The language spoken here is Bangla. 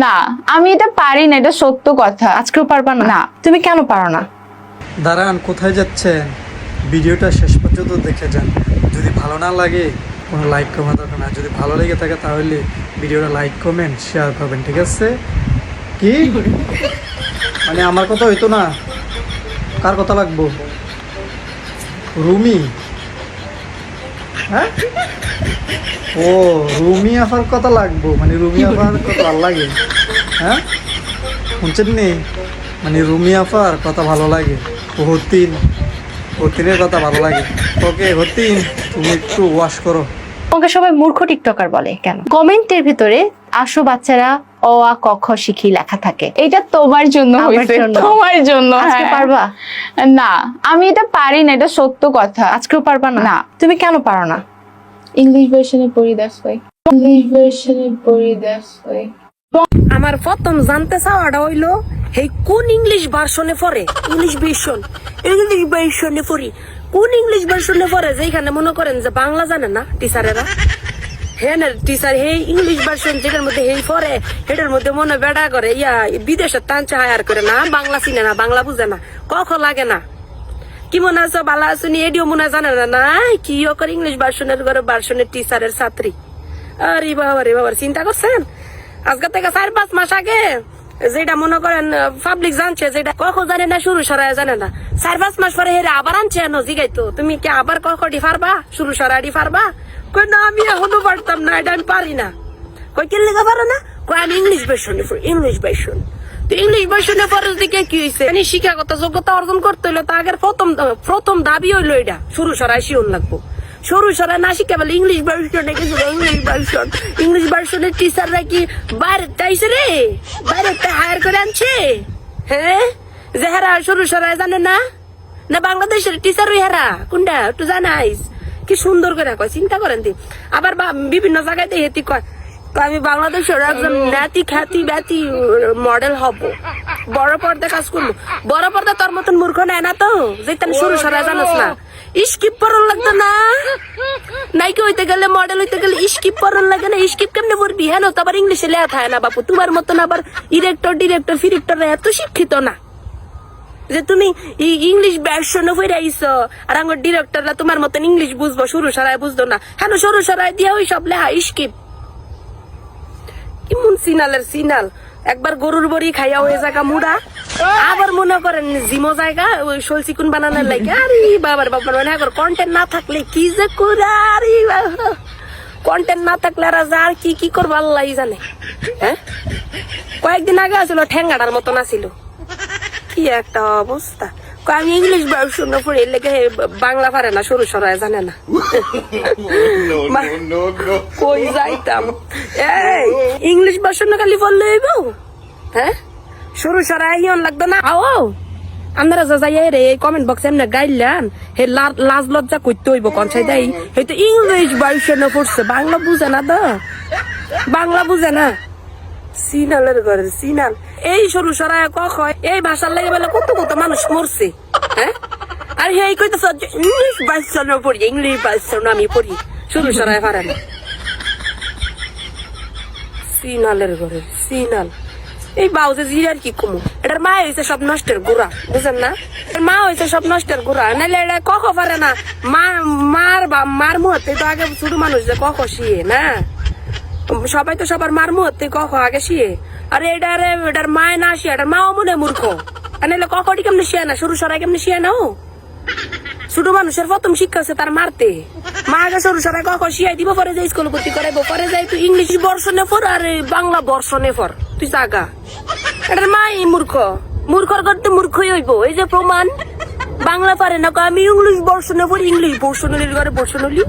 না আমি এটা পারি না, এটা সত্য কথা। আজকেও পারবা না? না। তুমি কেন পারো না? দাঁড়ান, কোথায় যাচ্ছেন? ভিডিওটা শেষ পর্যন্ত দেখে যান। যদি ভালো না লাগে কোনো লাইক কমেন্ট দরকার না, যদি ভালো লেগে থাকে তাহলে ভিডিওটা লাইক কমেন্ট শেয়ার করবেন, ঠিক আছে? কি মানে আমার কথা হইতো না? কার কথা লাগবো? রুমি? হ্যাঁ, ও রুমি আফার কথা লাগবো, মানে রুমি আফার কথা ভালো লাগে? হ্যাঁ শুনছেন নি, মানে রুমি আফার কথা ভালো লাগে, হতিনের কথা ভালো লাগে। ওকে হতিন, তুমি একটু ওয়াশ করো। তোমাকে সবাই মূর্খ টিকটকার বলে কেন? কমেন্টের ভিতরে আসো বাচ্চারা অ আ ক খ শিখি লেখা থাকে। এটা তোমার জন্য আমার হয়েছে, জন্য। তোমার জন্য। আজকে হ্যাঁ। পারবা? না আমি এটা পারি না, এটা সত্য কথা। আজকেও পারবা না? না। তুমি কেন পারো না? ইংলিশ ভার্সনে পড়ি, দ্যাটস ওয়াই। ইংলিশ ভার্সনে পড়ি, দ্যাটস ওয়াই। আমার প্রথম জানতে চাওয়াটা হইলো এই কোন ইংলিশ ভার্সনে পড়ে? ইংলিশ ভার্সনে পড়ি, কোন ইংলিশ ভার্সনে পড়ে যেখানে মনে করেন যে বাংলা জানে না টিচারেরা? হ্যাঁ না টিচার, এই ইংলিশ ভার্সন যেটার মধ্যে এই পড়ে এটার মধ্যে মনে বেড়া করে বিদেশের টানছে হায়ার করে না, বাংলা চিনে না, বাংলা বুঝে না, কখ লাগে না। কি মনে আছে ভালো আছে নি এডিও মনে জানে না, না কি করে ইংলিশ ভার্সনের ঘরে ভার্সনের টিচারের ছাত্রী। আরে বাবা রে বাবা, চিন্তা করছেন? আজকে থেকে 4-5 মাস আগে যেটা মনে করেন পাবলিক জানছে, যেটা কখন জানে না, শুরু সরাই জানে না, 4-5 মাস পরে হেরে আবার আনছে জিগাইতো তুমি কি আবার কখনই পারবা, শুরু সরাই পারবা? কই না আমি এখনো পারতাম না, এটা আমি পারি না। কই কি লেখা পারো না? কই আমি ইংলিশ ভার্সন, ইংলিশ ভার্সন। তো ইংলিশ ভার্সনে পরে দিকে কি হয়েছে, শিক্ষাগত যোগ্যতা অর্জন করতে হইলো তা আগের প্রথম দাবি হইলো এটা শুরু সরাই শিওন লাগবো। সরু সরাই না শিখে বলে ইংলিশ ভার্সনে গেছিল, ইংলিশ ভার্সনের টিচাররা কি বাইরে চাইছে রে, বাইরে হায়ার করে আনছে? হ্যাঁ, যে হেরা সরু সরাই জানে না, না বাংলাদেশের টিচার হেরা কোনটা একটু জানাইস? কি সুন্দর করে কয়, চিন্তা করেন দি। আবার বিভিন্ন জায়গায় হেতি কয় আমি বাংলাদেশের একজন ন্যাতি খ্যাতি ব্যাতি মডেল হব, বড় পর্দা কাজ করবো। বড় পর্দা তোর মতন মূর্খ নেয় না তো, যে তেন শুরু সরাই জানাস না। স্কিপ পড়ন লাগতো না, নাইকে হইতে গেলে মডেল হইতে গেলে স্কিপ পড়ন লাগে না? স্কিপ কেমনে পড়বি? হ্যাঁ তো আবার ইংলিশে লেখা থাকে না বাপু, তোমার মতন আবার ডিরেক্টর ফিরেক্টর এত শিক্ষিত না যে তুমি ইংলিশ ভার্সনে ফিরে আইছো, আর আমার ডিরেক্টররা তোমার মতন ইংলিশ বুঝবো, শুরু সরাই বুঝতো না। হ্যাঁ শুরু সরাই দিয়া ওই সব লেখা স্কিপ। কেমন সিনালের সিনাল, একবার গরুর বড়ি খাইয়া হয়ে জায়গা মুড়া, আবার মনে করেন জিমো জায়গা ওই শোল চিকুন বানানোর লাগে। আরে বাবার মানে এখন কন্টেন্ট না থাকলে কি যে করে, আরে কন্টেন্ট না থাকলে আর যার কি করবো আল্লাহ জানে। হ্যাঁ কয়েকদিন আগে আসলো ঠেঙ্গাটার মতন আসিল, কি একটা অবস্থা। আমি ইংলিশ ভার্সন পড়ে লেগে বাংলা পারে না, সরু সরাই জানে না। কই যাইতাম ইংলিশ ভার্সন খালি পড়লে হইব? হ্যাঁ সরু সরাই হিয়ন লাগতো না। আও আপনারা যা যাই রে কমেন্ট বক্সে এমনি গাইলাম হে লাজ লজ্জা করতে হইব কনসাই দেয়, হয়তো ইংলিশ ভার্সনে পড়ছে, বাংলা বুঝে না তো, বাংলা বুঝে না। সিনালের ঘরে সিনাল, এই সরু সরাই এই ভাষার লাগে বলে কত কত মানুষ মরছে। হ্যাঁ আর এই কইতে ইংলিশ ভার্সন পড়ি, ইংলিশ ভার্সন আমি পড়ি, সরু সরাই পারে না। সিনালের ঘরে সিনাল, এই বাউজে জিরার কি কমু, এটার মা হয়েছে সব নষ্টের গোড়া, বুঝেন না? মা হয়েছে সব নষ্টের গোড়া, নাইলে এটা কখ পারে না। মার মুহূর্তে তো আগে ছোট মানুষ যে কখ শিয়ে না, সবাই তো সবার মার মুহূর্তে কখ আগে শিয়ে। আর এটার মায় না শিয়ে, এটার মাও মনে মূর্খ, আর নাইলে কখটি কেমনি শিয়ে না, সরু সরাই কেমনি শিয়ে না? ছোট মানুষের প্রথম শিক্ষা হচ্ছে তার মারতে। মা আগে সরু সরাই কখন শিয়াই দিব, পরে যাই স্কুল ভর্তি করাইবো, পরে যাই তুই ইংলিশ বর্ষণে পর আর বাংলা বর্ষণে পর, তুই জাগা। এটার মাই মূর্খর করতে মূর্খই হইব, এই যে প্রমাণ। বাংলা পারে না, আমি ইংলিশ বর্ষণে পর, ইংলিশ বর্ষণ ঘরে বর্ষণ হলি।